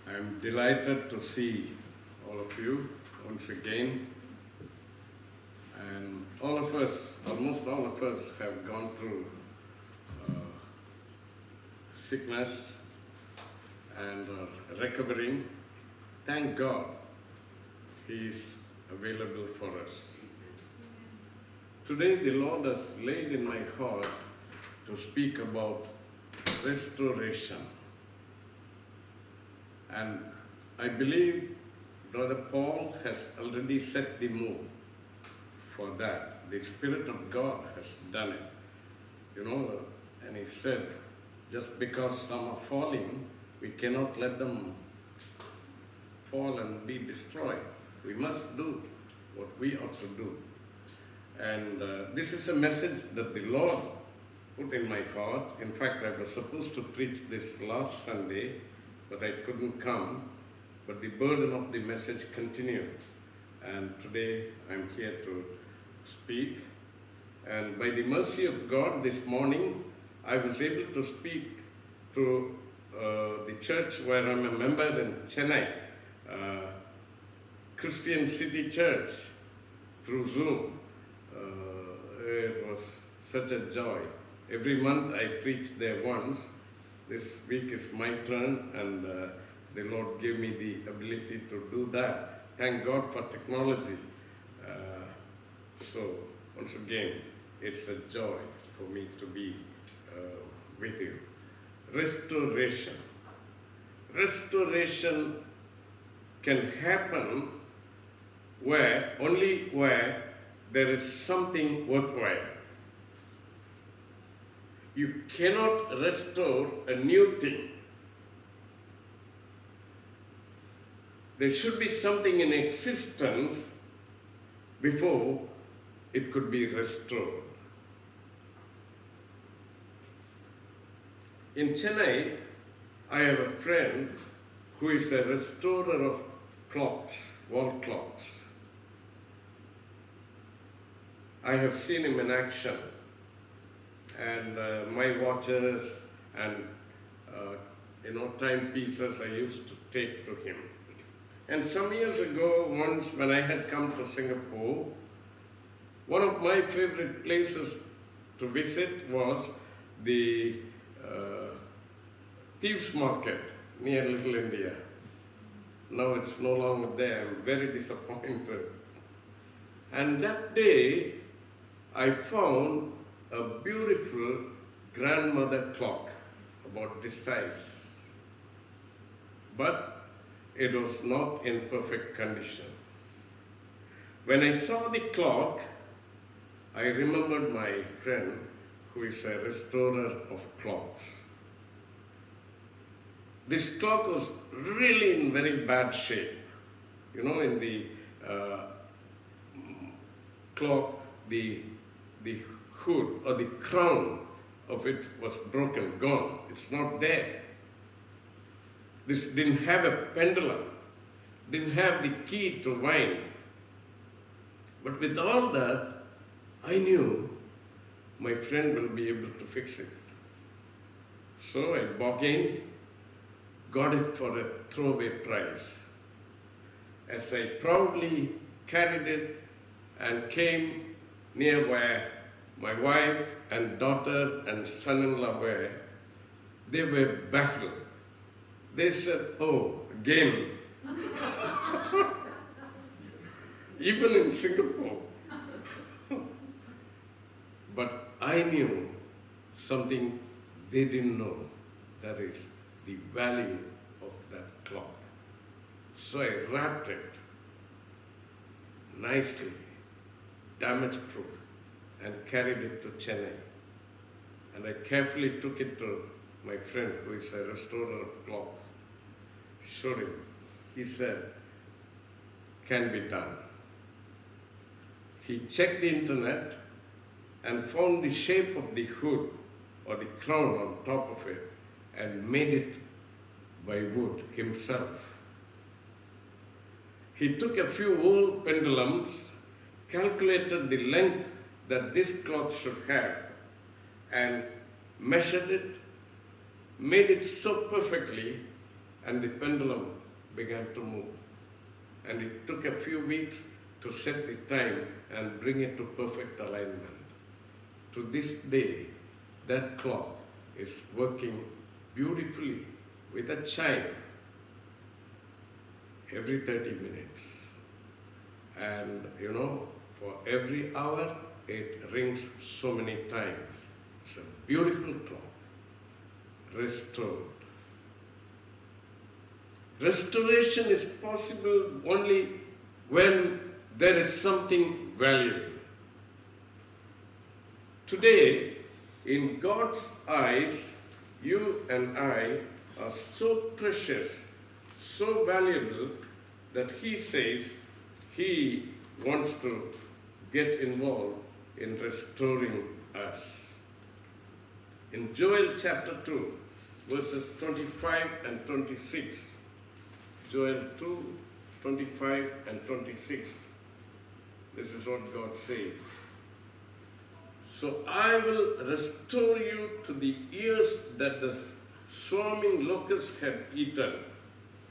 I'm delighted to see all of you once again. And all of us, almost all of us, have gone through sickness and are recovering. Thank God He is available for us. Today the Lord has laid in my heart to speak about restoration. And I believe Brother Paul has already set the mood for that. The Spirit of God has done it. You know, and he said, just because some are falling, we cannot let them fall and be destroyed. We must do what we ought to do. And this is a message that the Lord put in my heart. In fact, I was supposed to preach this last Sunday, but I couldn't come. But the burden of the message continued. And today I'm here to speak. And by the mercy of God, this morning, I was able to speak to the church where I'm a member in Chennai, Christian City Church, through Zoom. It was such a joy. Every month I preach there once. This week is my turn, and the Lord gave me the ability to do that. Thank God for technology. So once again, it's a joy for me to be with you. Restoration. Restoration can happen only where there is something worthwhile. You cannot restore a new thing. There should be something in existence before it could be restored. In Chennai, I have a friend who is a restorer of clocks, wall clocks. I have seen him in action, and my watches and timepieces I used to take to him. And some years ago, once when I had come to Singapore, one of my favorite places to visit was the Thieves Market near Little India. Now it's no longer there. I'm very disappointed. And that day, I found a beautiful grandmother clock about this size. But it was not in perfect condition. When I saw the clock, I remembered my friend who is a restorer of clocks. This clock was really in very bad shape. You know, in the clock, the hood or the crown of it was broken, gone. It's not there. This didn't have a pendulum, didn't have the key to wind. But with all that, I knew my friend will be able to fix it. So I bargained, got it for a throwaway price. As I proudly carried it and came near where my wife and daughter and son-in-law were, they were baffled. They said, "Oh, again." Even in Singapore. But I knew something they didn't know, that is the value of that clock. So I wrapped it nicely, damage-proof, and carried it to Chennai. And I carefully took it to my friend who is a restorer of clocks. Showed him. He said, "Can be done." He checked the internet and found the shape of the hood or the crown on top of it and made it by wood himself. He took a few old pendulums, calculated the length that this clock should have, and measured it, made it so perfectly, and the pendulum began to move. And it took a few weeks to set the time and bring it to perfect alignment. To this day, that clock is working beautifully with a chime every 30 minutes. And for every hour, it rings so many times. It's a beautiful clock, restored. Restoration is possible only when there is something valuable. Today, in God's eyes, you and I are so precious, so valuable, that He says He wants to get involved in restoring us. In Joel chapter 2, verses 25 and 26, Joel 2, 25 and 26, this is what God says. So I will restore you to the years that the swarming locusts have eaten,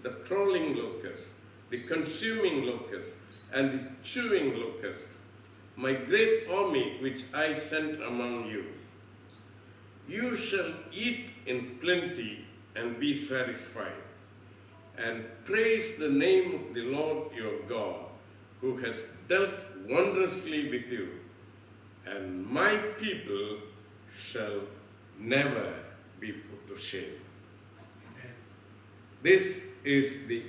the crawling locust, the consuming locust, and the chewing locust, my great army which I sent among you. You shall eat in plenty and be satisfied, and praise the name of the Lord your God, who has dealt wondrously with you, and my people shall never be put to shame. Amen. This is the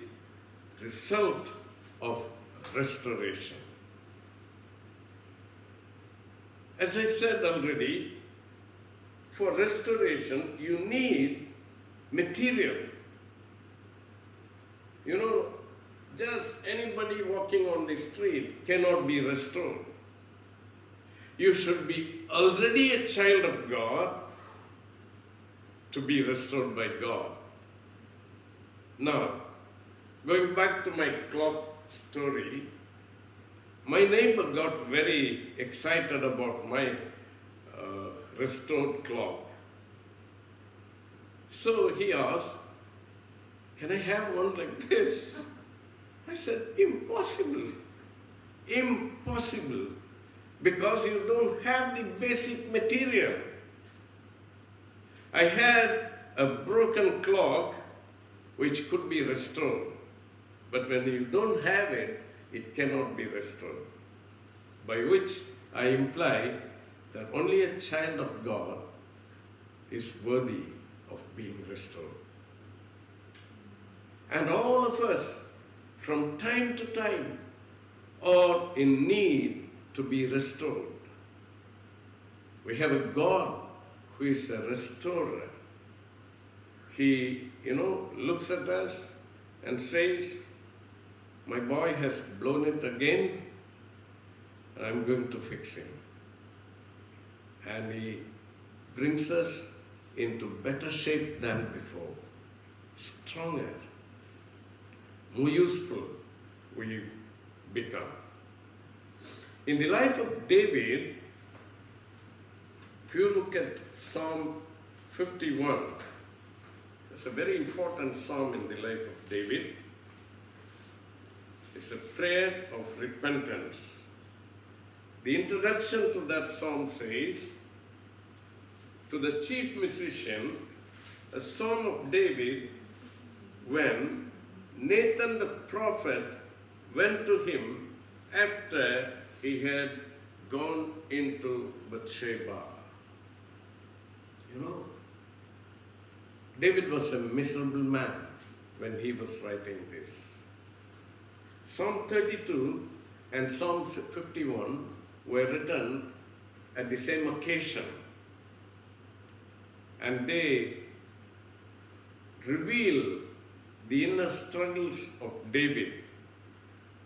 result of restoration. As I said already, for restoration you need material. Just anybody walking on the street cannot be restored. You should be already a child of God to be restored by God. Now, going back to my clock story, my neighbor got very excited about my restored clock. So he asked, "Can I have one like this?" I said, "Impossible. Impossible. Because you don't have the basic material." I had a broken clock which could be restored. But when you don't have it, it cannot be restored. By which I imply that only a child of God is worthy of being restored. And all of us, from time to time, are in need to be restored. We have a God who is a restorer. He, looks at us and says, "My boy has blown it again, and I'm going to fix him." And He brings us into better shape than before, stronger, more useful we become. In the life of David, if you look at Psalm 51, it's a very important psalm in the life of David. It's a prayer of repentance. The introduction to that psalm says, "To the chief musician, a psalm of David, when Nathan the prophet went to him after he had gone into Bathsheba." David was a miserable man when he was writing this. Psalm 32 and Psalm 51 were written at the same occasion, and they reveal the inner struggles of David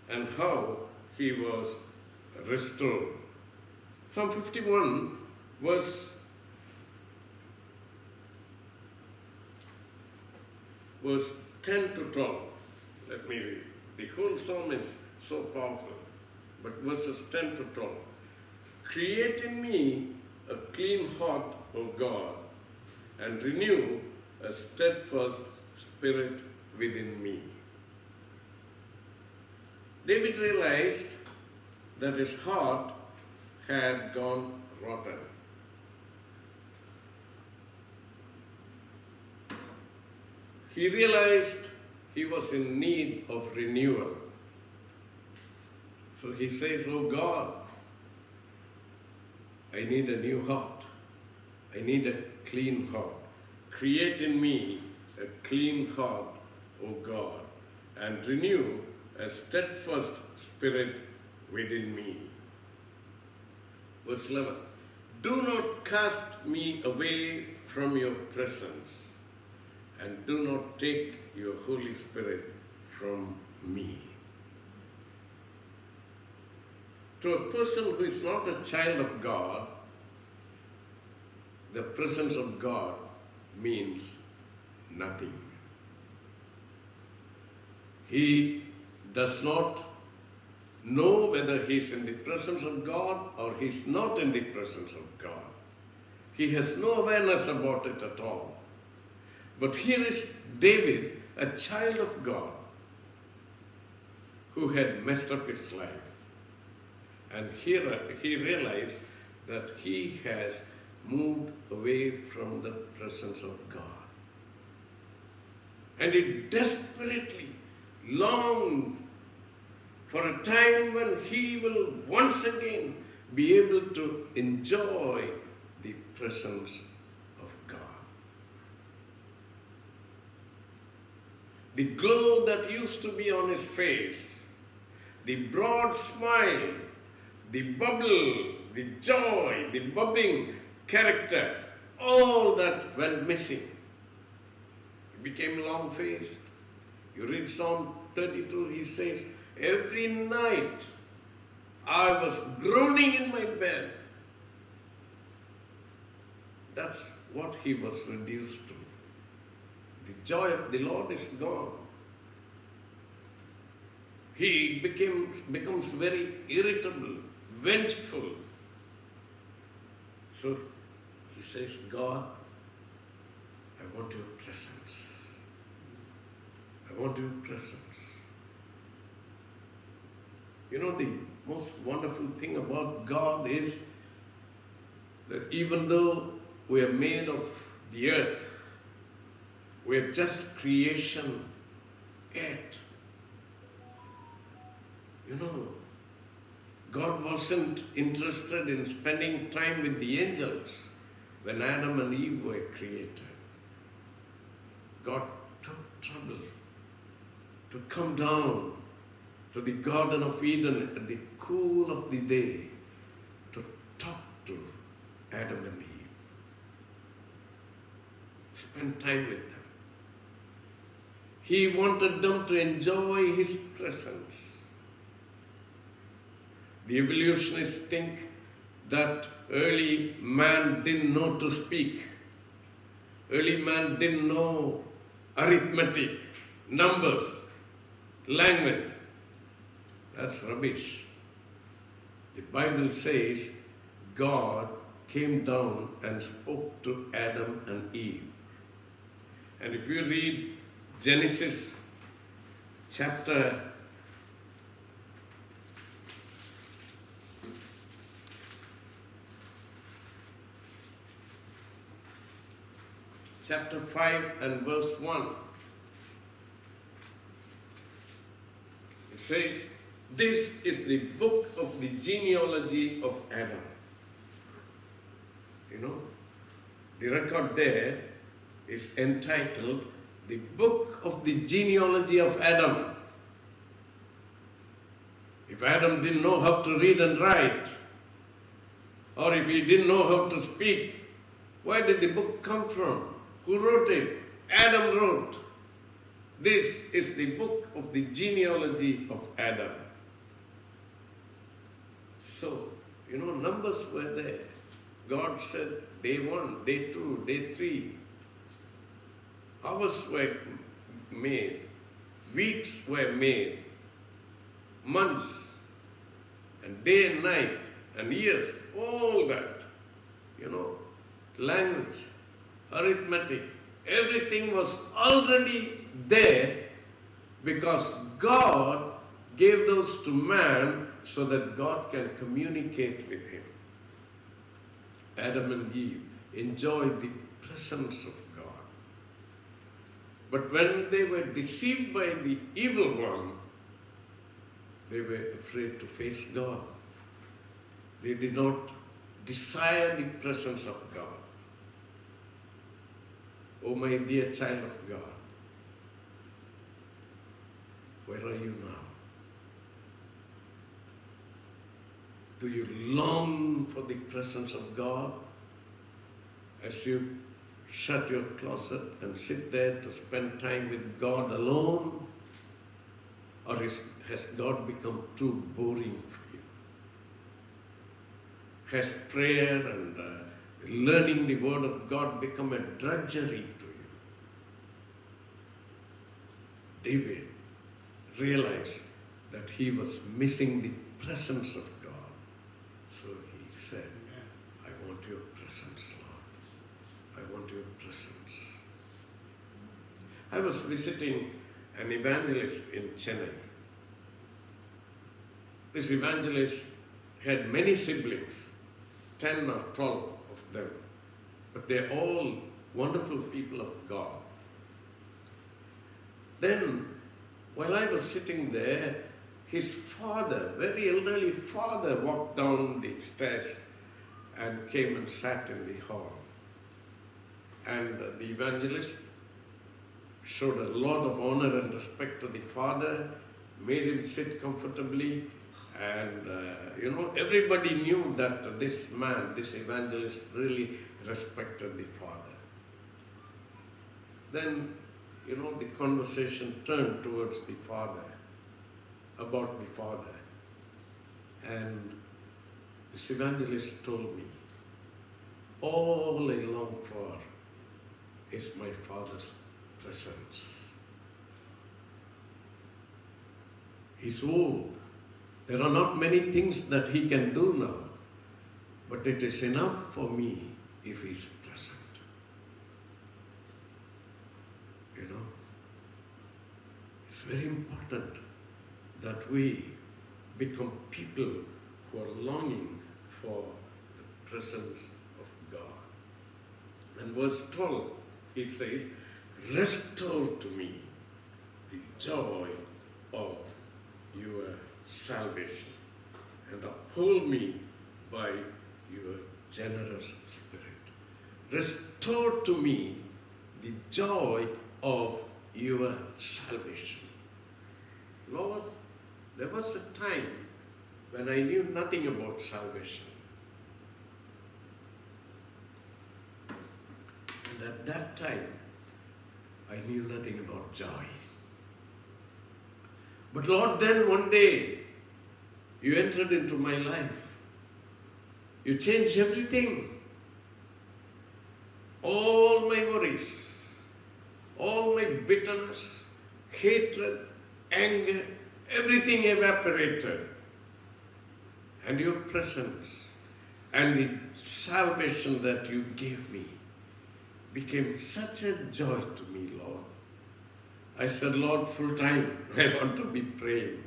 and how he was restored. Psalm 51 verse 10 to 12. Let me read. The whole psalm is so powerful, but verses 10 to 12. "Create in me a clean heart, O God, and renew a steadfast spirit within me. David realized that his heart had gone rotten. He realized he was in need of renewal. So he says, "Oh God, I need a new heart. I need a clean heart. Create in me a clean heart, O God, and renew a steadfast spirit within me." Verse 11, "Do not cast me away from your presence, and do not take your Holy Spirit from me." To a person who is not a child of God, the presence of God means nothing. He does not know whether he is in the presence of God or he is not in the presence of God. He has no awareness about it at all. But here is David, a child of God, who had messed up his life. And here he realized that he has moved away from the presence of God. And he desperately longed for a time when he will once again be able to enjoy the presence of God. The glow that used to be on his face, the broad smile, the bubble, the joy, the bubbling character, all that went missing. He became long-faced. You read Psalm 32, he says, "Every night I was groaning in my bed." That's what he was reduced to. The joy of the Lord is gone. He becomes very irritable, vengeful. So he says, "God, I want your presence. I want your presence." You know, the most wonderful thing about God is that even though we are made of the earth, we are just creation, yet, you know, God wasn't interested in spending time with the angels when Adam and Eve were created. God took trouble to come down to the Garden of Eden at the cool of the day to talk to Adam and Eve. Spend time with them. He wanted them to enjoy his presence. The evolutionists think that early man didn't know to speak. Early man didn't know arithmetic, numbers, language. That's rubbish. The Bible says God came down and spoke to Adam and Eve. And if you read Genesis chapter 5 and verse 1. It says, "This is the book of the genealogy of Adam." You know, the record there is entitled "The Book of the Genealogy of Adam." If Adam didn't know how to read and write, or if he didn't know how to speak, where did the book come from? Who wrote it? Adam wrote. This is the book of the genealogy of Adam. So, you know, numbers were there. God said day 1, day 2, day 3. Hours were made. Weeks were made. Months. And day and night. And years. All that. You know, language, arithmetic, everything was already there Because God gave those to man so that God can communicate with him. Adam and Eve enjoyed the presence of God. But when they were deceived by the evil one, they were afraid to face God. They did not desire the presence of God. Oh, my dear child of God, where are you now? Do you long for the presence of God as you shut your closet and sit there to spend time with God alone? Or has God become too boring for you? Has prayer and learning the Word of God become a drudgery to you? David realized that he was missing the presence of God. So he said, I want your presence, Lord. I want your presence. I was visiting an evangelist in Chennai. This evangelist had many siblings, 10 or 12 of them, but they're all wonderful people of God. Then, while I was sitting there, his father, very elderly father, walked down the stairs and came and sat in the hall. And the evangelist showed a lot of honor and respect to the father, made him sit comfortably, and everybody knew that this man, this evangelist, really respected the father. Then, the conversation turned towards the father, about the father. And this evangelist told me, all I long for is my father's presence. He's old. There are not many things that he can do now, but it is enough for me if he's present. It's very important that we become people who are longing for the presence of God. And verse 12, it says, restore to me the joy of your salvation and uphold me by your generous spirit. Restore to me the joy of your salvation. Lord, there was a time when I knew nothing about salvation. And at that time, I knew nothing about joy. But Lord, then one day, you entered into my life. You changed everything. All my worries, all my bitterness, hatred, anger, everything evaporated. And your presence and the salvation that you gave me became such a joy to me, Lord. I said, Lord, full time, I want to be praying.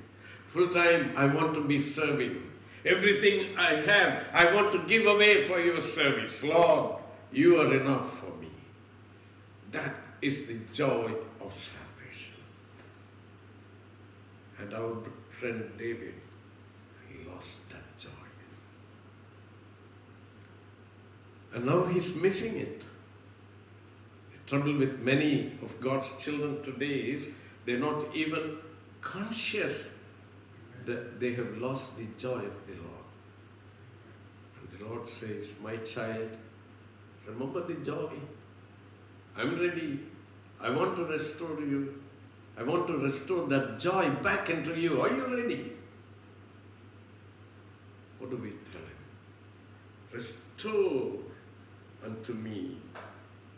Full time, I want to be serving. Everything I have, I want to give away for your service. Lord, you are enough for me. That is the joy of salvation. And our friend David lost that joy. And now he's missing it. The trouble with many of God's children today is they're not even conscious that they have lost the joy of the Lord. And the Lord says, my child, remember the joy. I'm ready. I want to restore you. I want to restore that joy back into you. Are you ready? What do we tell him? Restore unto me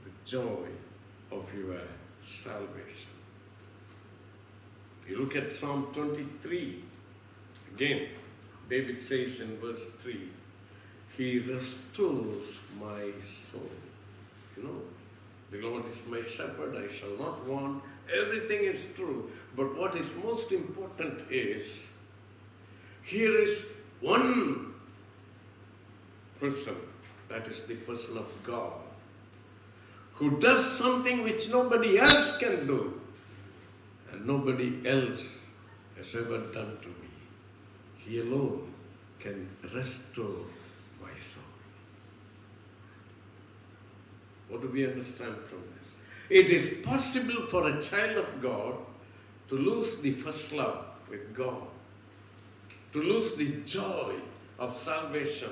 the joy of your salvation. You look at Psalm 23. Again, David says in verse 3, he restores my soul. The Lord is my shepherd, I shall not want. Everything is true. But what is most important is, here is one person, that is the person of God, who does something which nobody else can do, and nobody else has ever done to me. He alone can restore my soul. What do we understand from this? It is possible for a child of God to lose the first love with God, to lose the joy of salvation,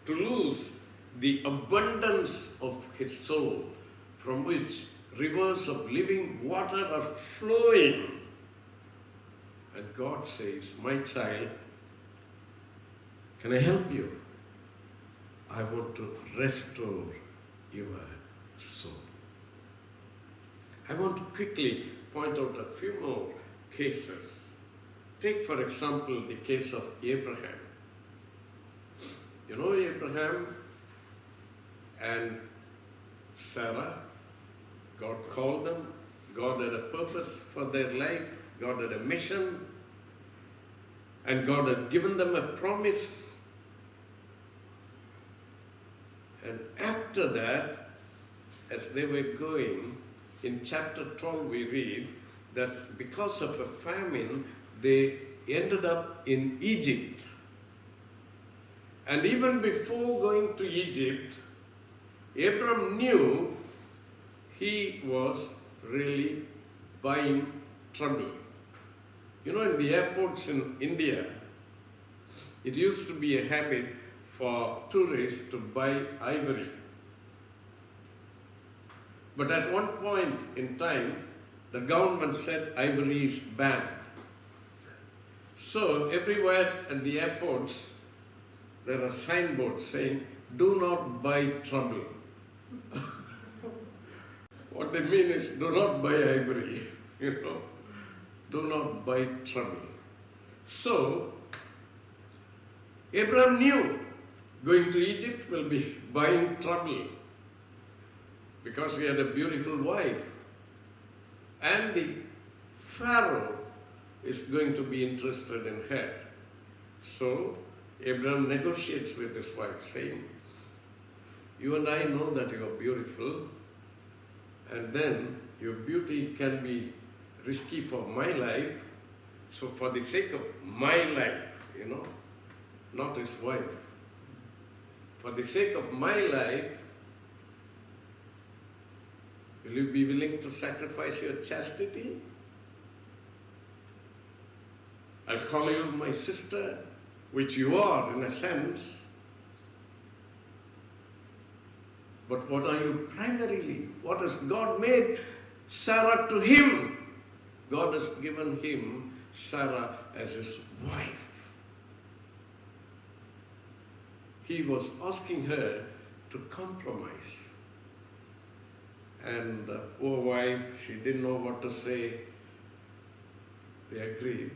to lose the abundance of his soul, from which rivers of living water are flowing. And God says, my child, can I help you? I want to restore your soul. I want to quickly point out a few more cases. Take, for example, the case of Abraham. You know Abraham and Sarah? God called them. God had a purpose for their life. God had a mission. And God had given them a promise. And after that, as they were going, in chapter 12 we read that because of a famine, they ended up in Egypt. And even before going to Egypt, Abram knew he was really buying trouble. You know, in the airports in India, it used to be a habit for tourists to buy ivory. But at one point in time, the government said ivory is banned. So everywhere at the airports, there are signboards saying, do not buy trouble. What they mean is, do not buy ivory, do not buy trouble. So, Abraham knew going to Egypt will be buying trouble, because he had a beautiful wife. And the Pharaoh is going to be interested in her. So, Abraham negotiates with his wife, saying, you and I know that you are beautiful, and then your beauty can be risky for my life, so for the sake of my life, not his wife, for the sake of my life, will you be willing to sacrifice your chastity? I'll call you my sister, which you are in a sense. But what are you primarily? What has God made Sarah to him? God has given him Sarah as his wife. He was asking her to compromise. And the poor wife, she didn't know what to say. They agreed.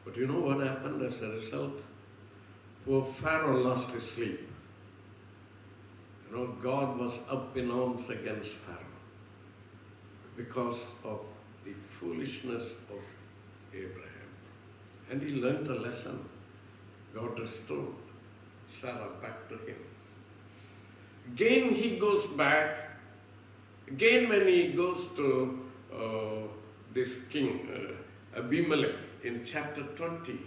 But you know what happened as a result? Poor Pharaoh lost his sleep. God was up in arms against Pharaoh because of the foolishness of Abraham. And he learned a lesson. God restored Sarah back to him. Again he goes back. Again when he goes to this king, Abimelech, in chapter 20,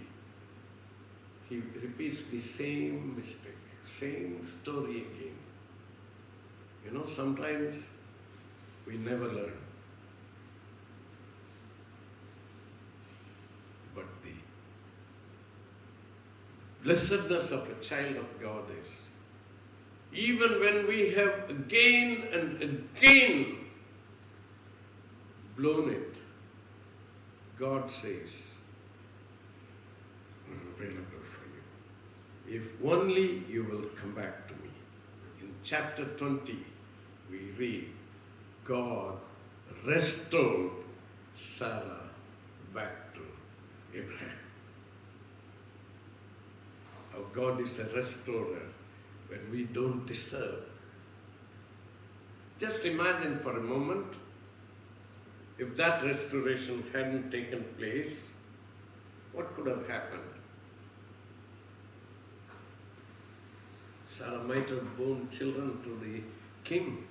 he repeats the same mistake, same story again. Sometimes we never learn. But the blessedness of a child of God is, even when we have again and again blown it, God says, I'm available for you. If only you will come back to me. In chapter 20, we read, God restored Sarah back to Abraham. Our God is a restorer when we don't deserve. Just imagine for a moment, If that restoration hadn't taken place, what could have happened? Sarah might have borne children to the king.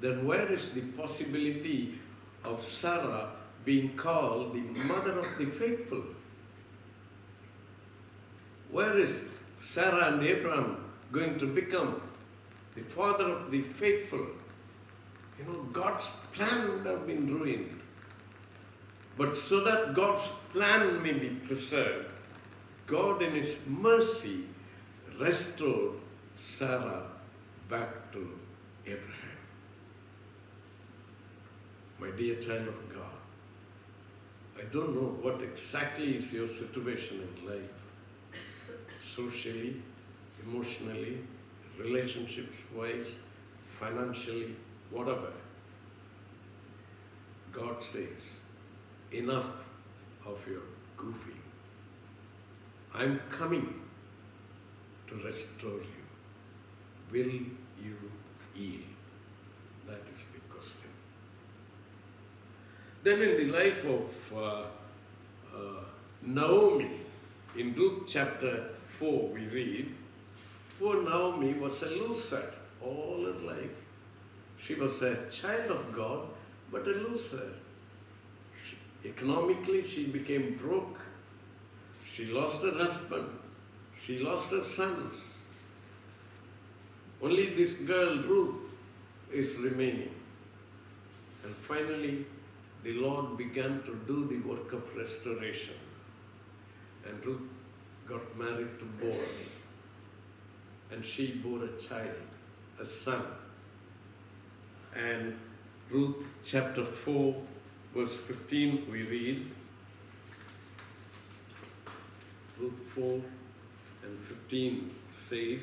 Then where is the possibility of Sarah being called the mother of the faithful? Where is Sarah and Abraham going to become the father of the faithful? You know, God's plan would have been ruined. But so that God's plan may be preserved, God in His mercy restored Sarah back to Abraham. My dear child of God, I don't know what exactly is your situation in life, socially, emotionally, relationships-wise, financially, whatever. God says, enough of your goofing. I'm coming to restore you. Will you yield? That is the question. Then in the life of Naomi, in Ruth chapter 4 we read, poor Naomi was a loser all her life. She was a child of God, but a loser. Economically, she became broke. She lost her husband. She lost her sons. Only this girl, Ruth, is remaining. And finally, the Lord began to do the work of restoration. And Ruth got married to Boaz. And she bore a child, a son. And Ruth chapter 4, verse 15, we read, Ruth 4 and 15 says,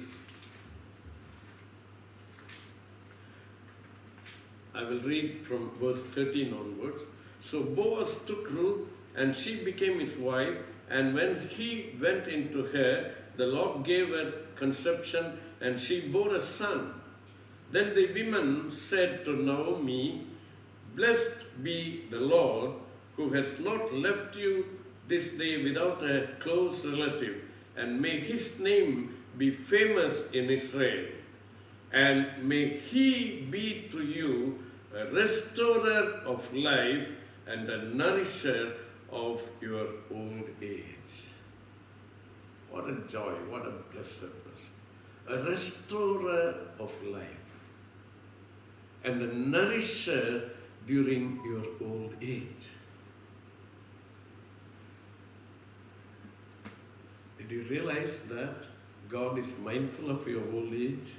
I will read from verse 13 onwards. So Boaz took Ruth, and she became his wife, and when he went into her, the Lord gave her conception, and she bore a son. Then the women said to Naomi, blessed be the Lord, who has not left you this day without a close relative, and may his name be famous in Israel. And may he be to you a restorer of life and a nourisher of your old age. What a joy, what a blessedness. A restorer of life and a nourisher during your old age. Did you realize that God is mindful of your old age?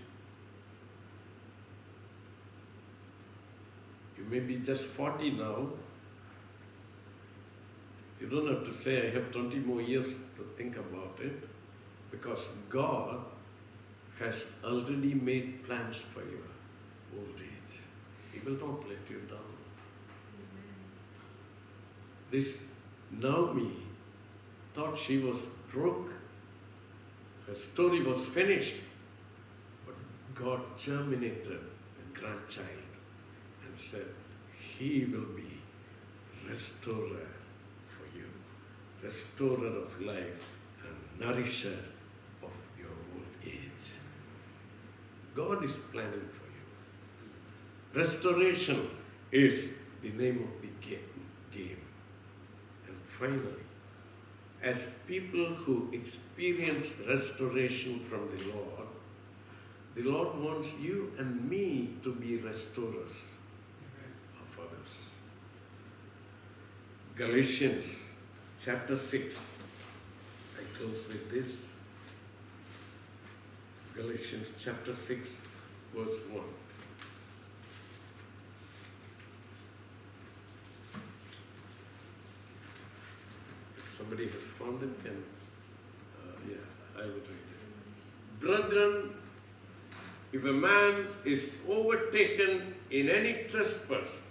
You may be just 40 now. You don't have to say, I have 20 more years to think about it, because God has already made plans for your old age. He will not let you down. This Naomi thought she was broke. Her story was finished. But God germinated a grandchild and said, he will be restorer for you, restorer of life and nourisher of your old age. God is planning for you. Restoration is the name of the game. And finally, as people who experience restoration from the Lord wants you and me to be restorers of others. Galatians chapter 6. I close with this. Galatians chapter 6, verse 1. Somebody has found it, can, I will read it. Brethren, if a man is overtaken in any trespass,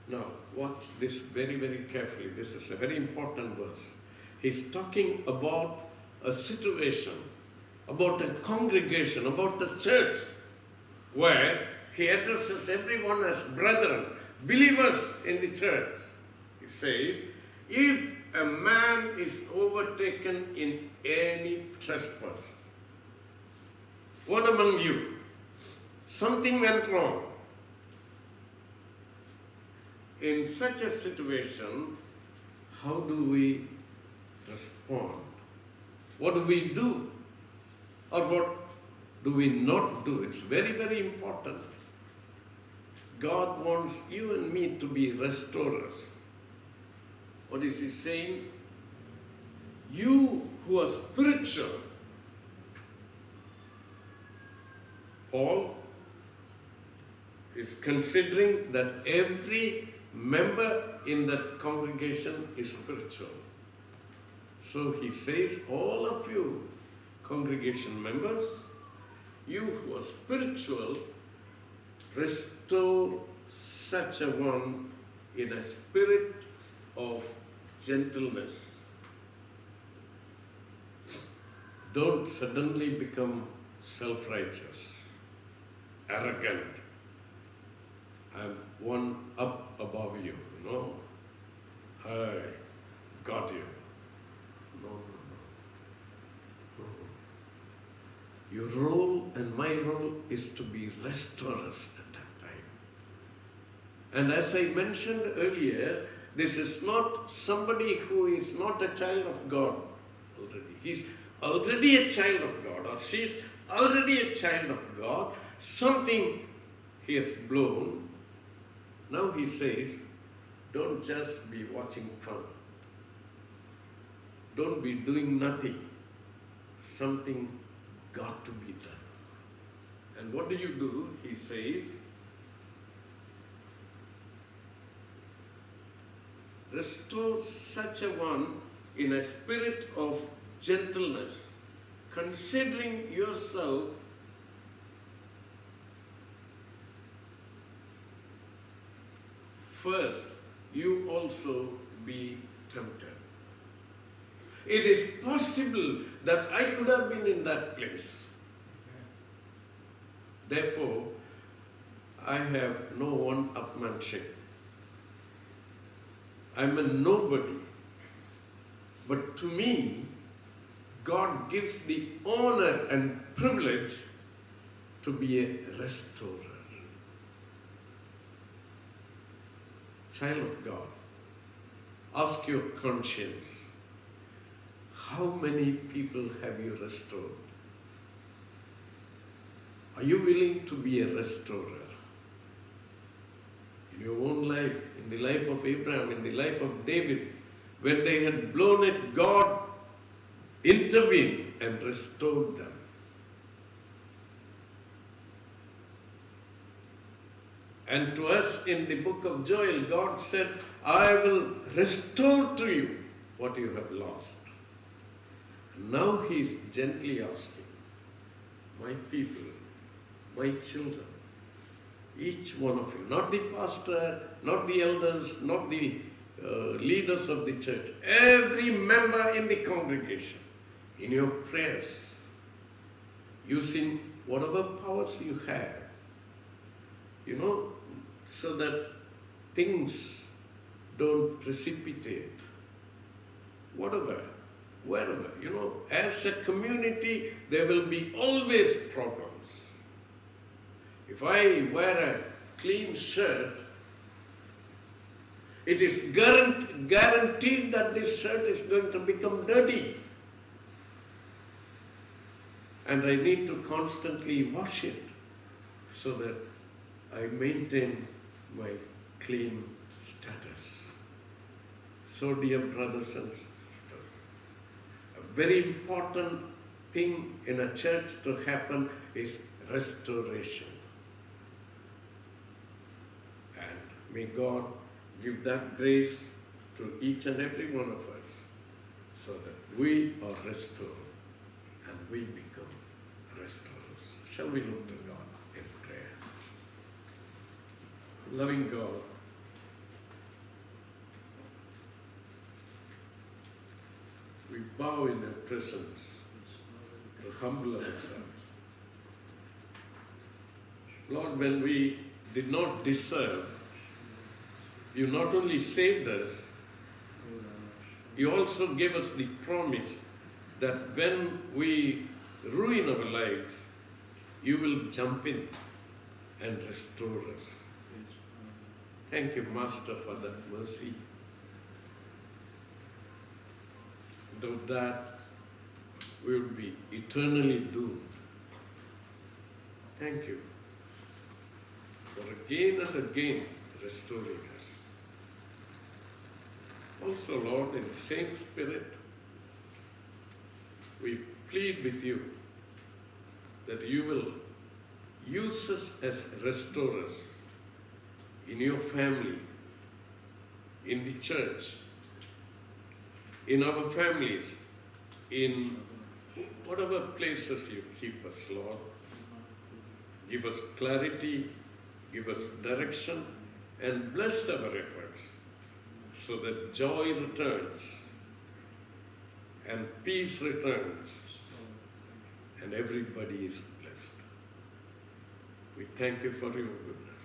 now watch this very, very carefully. This is a very important verse. He's talking about a situation, about a congregation, about the church, where he addresses everyone as brethren, believers in the church. He says, if a man is overtaken in any trespass, what among you? Something went wrong. In such a situation, how do we respond? What do we do? Or what do we not do? It's very, very important. God wants you and me to be restorers. What is he saying? You who are spiritual, Paul is considering that every member in that congregation is spiritual. So he says, all of you congregation members, you who are spiritual, restore such a one in a spirit of gentleness. Don't suddenly become self-righteous, arrogant. I'm one up above you, no. I got you. No. Your role and my role is to be restorers at that time. And as I mentioned earlier, this is not somebody who is not a child of God already. He's already a child of God, or she's already a child of God. Something he has blown. Now he says, don't just be watching fun. Don't be doing nothing. Something got to be done. And what do? He says, restore such a one in a spirit of gentleness, considering yourself first, you also be tempted. It is possible that I could have been in that place. Therefore, I have no one-upmanship. I'm a nobody. But to me, God gives the honor and privilege to be a restorer. Child of God, ask your conscience, how many people have you restored? Are you willing to be a restorer? In your own life, in the life of Abraham, in the life of David, when they had blown it, God intervened and restored them. And to us in the book of Joel, God said, I will restore to you what you have lost. Now he is gently asking, my people, my children, each one of you, not the pastor, not the elders, not the leaders of the church, every member in the congregation, in your prayers, using whatever powers you have, so that things don't precipitate, whatever, wherever, as a community, there will be always problems. If I wear a clean shirt, it is guaranteed that this shirt is going to become dirty. And I need to constantly wash it so that I maintain my clean status. So, dear brothers and sisters, a very important thing in a church to happen is restoration. And may God give that grace to each and every one of us so that we are restored and we become restorers. Shall we look to God in prayer? Loving God, we bow in your presence to humble ourselves. Lord, when we did not deserve, you not only saved us, you also gave us the promise that when we ruin our lives, you will jump in and restore us. Thank you, Master, for that mercy. Without that, we will be eternally doomed. Thank you for again and again restoring us. Also, Lord, in the same spirit, we plead with you that you will use us as restorers in your family, in the church, in our families, in whatever places you keep us, Lord. Give us clarity, give us direction, and bless our efforts so that joy returns and peace returns and everybody is blessed. We thank you for your goodness.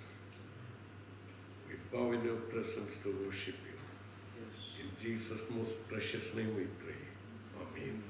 We bow in your presence to worship you. In Jesus' most precious name we pray. Amen.